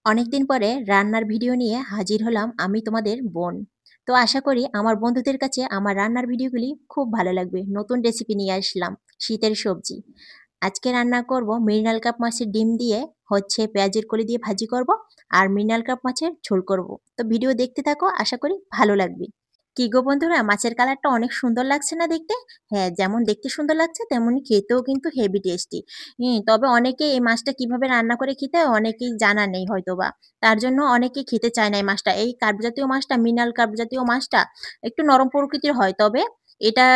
অনেকদিন পরে রান্নার ভিডিও নিয়ে হাজির হলাম আমি তোমাদের বোন। তো আশা করি আমার বন্ধুদের কাছে আমার রান্নার ভিডিওগুলি খুব ভালো লাগবে। নতুন রেসিপি নিয়ে আসলাম, শীতের সবজি। আজকে রান্না করব মৃণাল কাপ মাছের ডিম দিয়ে, হচ্ছে পেঁয়াজের কলি দিয়ে ভাজি করব, আর মৃণাল কাপ মাছের ঝোল করব। তো ভিডিও দেখতে থাকো, আশা করি ভালো লাগবে। কি গো বন্ধুরা, মাছের কালারটা অনেক সুন্দর লাগছে না দেখতে? হ্যাঁ, যেমন দেখতে সুন্দর লাগছে তেমনি খেতেও কিন্তু হেভি টেস্টি। তবে অনেকে এই মাছটা কিভাবে রান্না করে খেতে হয় অনেকেই জানা নেই হয়তোবা। তার জন্য অনেকে খেতে চায় না এই মাছটা। এই কার্প জাতীয় মাছটা, মৃণাল কার্প জাতীয় মাছটা একটু নরম প্রকৃতির হয়। তবে এটা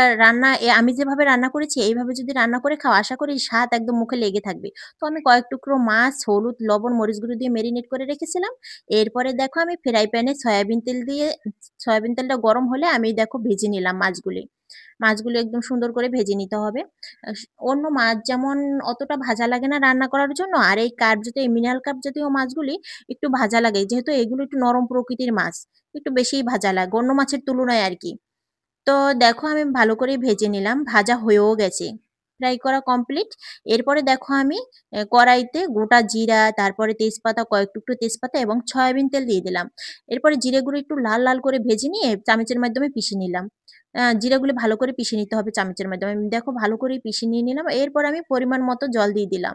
আমি যেভাবে রান্না করেছি এইভাবে যদি রান্না করে খাও, আশা করি স্বাদ একদম মুখে লেগে থাকবে। তো আমি কয়েক টুকরো মাছ হলুদ, লবণ, মরিচ গুঁড়ো দিয়ে মেরিনেট করে রেখেছিলাম। এরপরে দেখো আমি ফ্রাই প্যানে সয়াবিন তেলটা গরম হলে আমি দেখো ভেজে নিলাম মাছগুলি। মাছগুলো একদম সুন্দর করে ভেজে নিতে হবে। অন্য মাছ যেমন অতটা ভাজা লাগে না রান্না করার জন্য, আর এই কার্প জাতীয়, এই মিনারেল কার্প জাতীয় মাছগুলি একটু ভাজা লাগে, যেহেতু এগুলো একটু নরম প্রকৃতির মাছ, একটু বেশিই ভাজা লাগে অন্য মাছের তুলনায় আর কি। তো দেখো আমি ভালো করে ভেজে নিলাম, ভাজা হয়েও গেছে, ফ্রাই করা কমপ্লিট। এরপরে দেখো আমি কড়াইতে গোটা জিরা, তারপরে তেজপাতা, কয়েক টুকরো তেজপাতা এবং সয়াবিন তেল দিয়ে দিলাম। এরপরে জিরেগুলো একটু লাল লাল করে ভেজে নিয়ে চামচের মাধ্যমে পিষে নিলাম। জিরাগুলো ভালো করে পিষে নিতে হবে চামচের মাধ্যমে। আমি দেখো ভালো করে পিষে নিয়ে নিলাম। এরপর আমি পরিমাণ মতো জল দিয়ে দিলাম,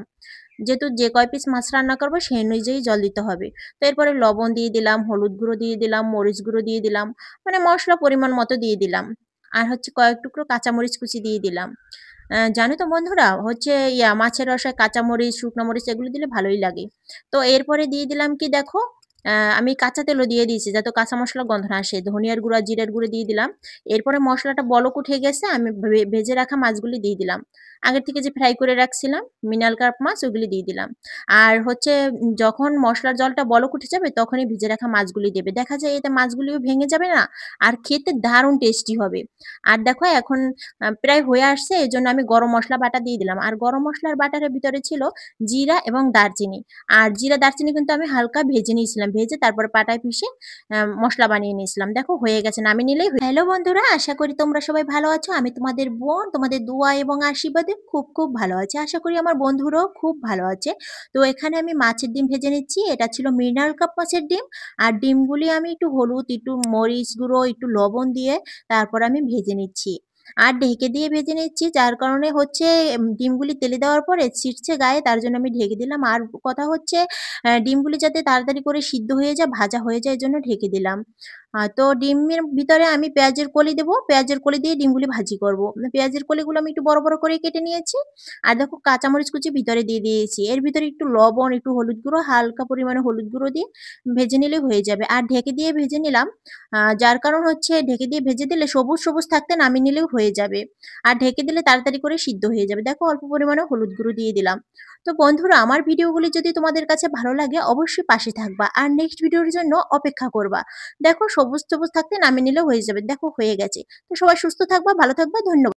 যেহেতু যে কয় পিস মাছ রান্না করবো সেই অনুযায়ী জল দিতে হবে। তো এরপরে লবণ দিয়ে দিলাম, হলুদ গুঁড়ো দিয়ে দিলাম, মরিচ গুঁড়ো দিয়ে দিলাম, মানে মশলা পরিমাণ মতো দিয়ে দিলাম। আর হচ্ছে কয়েক টুকরো কাঁচামরিচ কুচি দিয়ে দিলাম। জানো তো বন্ধুরা, হচ্ছে মাছের রসায় কাঁচামরিচ, শুকনো মরিচ এগুলো দিলে ভালোই লাগে। তো এরপরে দিয়ে দিলাম কি দেখো, আমি কাঁচা তেলও দিয়ে দিয়েছি যাতে কাঁচা মশলা গন্ধ না আসে। ধনিয়ার গুঁড়া, জিরার গুঁড়ো দিয়ে দিলাম। এরপরে মশলাটা বলক উঠে গেছে, আমি ভেজে রাখা মাছগুলি দিয়ে দিলাম। আগের থেকে যে ফ্রাই করে রাখছিলাম মিনাল কার্প মাছ, ওগুলি দিয়ে দিলাম। আর হচ্ছে যখন মশলার জলটা বলক উঠে যাবে তখনই ভেজে রাখা মাছগুলি দেবে। দেখা যায় এতে মাছগুলিও ভেঙে যাবে না, আর খেতে দারুণ টেস্টি হবে। আর দেখো এখন প্রায় হয়ে আসছে, এজন্য আমি গরম মসলা বাটা দিয়ে দিলাম। আর গরম মসলার বাটারের ভিতরে ছিল জিরা এবং দারচিনি। আর জিরা দারচিনি কিন্তু আমি হালকা ভেজে নিয়েছিলাম, ভেজে তারপর পাটায় পিষে মসলা বানিয়ে নিয়েছিলাম। দেখো হয়ে গেছে, নামিয়ে নিলেই হ্যালো বন্ধুরা, আশা করি তোমরা সবাই ভালো আছো। আমি তোমাদের বোন, তোমাদের দোয়া এবং আশীর্বাদে খুব খুব ভালো আছে। আশা করি আমার বন্ধুরাও খুব ভালো আছে। তো এখানে আমি মাছের ডিম ভেজে নিচ্ছি। এটা ছিল মৃণাল কাপ মাছের ডিম। আর ডিমগুলি আমি একটু হলুদ, একটু মরিচ গুঁড়ো, একটু লবণ দিয়ে তারপর আমি ভেজে নিচ্ছি। আর ঢেকে দিয়ে ভেজে নিচ্ছি, যার কারণে হচ্ছে ডিমগুলি তেলে দেওয়ার পরে ছিটছে গায়ে, তার জন্য আমি ঢেকে দিলাম। আর কথা হচ্ছে ডিমগুলি যাতে তাড়াতাড়ি করে সিদ্ধ হয়ে যায়, ভাজা হয়ে যায়, এজন্য ঢেকে দিলাম। তো ডিমের ভিতরে আমি পেঁয়াজের কলি দেবো, পেঁয়াজের কলি দিয়ে ডিমগুলি ভাজি করব। পেঁয়াজের কলিগুলো আমি একটু বড় বড় করে কেটে নিয়েছি। আর দেখো কাঁচামরিচ কুচি ভিতরে দিয়ে দিয়েছি। এর ভিতরে একটু লবণ, একটু হলুদ গুঁড়ো, হালকা পরিমাণে হলুদ গুঁড়ো দিয়ে ভেজে নিলে হয়ে যাবে। আর ঢেকে দিয়ে ভেজে নিলাম, যার কারণ হচ্ছে ঢেকে দিয়ে ভেজে দিলে সবুজ সবুজ থাকতে নামিয়ে নিলেও হয়ে যাবে। আর ঢেকে দিলে তাড়াতাড়ি করে সিদ্ধ হয়ে যাবে। দেখো অল্প পরিমাণে হলুদ গুঁড়ো দিয়ে দিলাম। তো বন্ধুরা, আমার ভিডিওগুলি যদি তোমাদের কাছে ভালো লাগে অবশ্যই পাশে থাকবা আর নেক্সট ভিডিওর জন্য অপেক্ষা করবা। দেখো সবুজ সবুজ থাকতে নামিয়ে নিলেও হয়ে যাবে। দেখো হয়ে গেছে। তো সবাই সুস্থ থাকবা, ভালো থাকবা, ধন্যবাদ।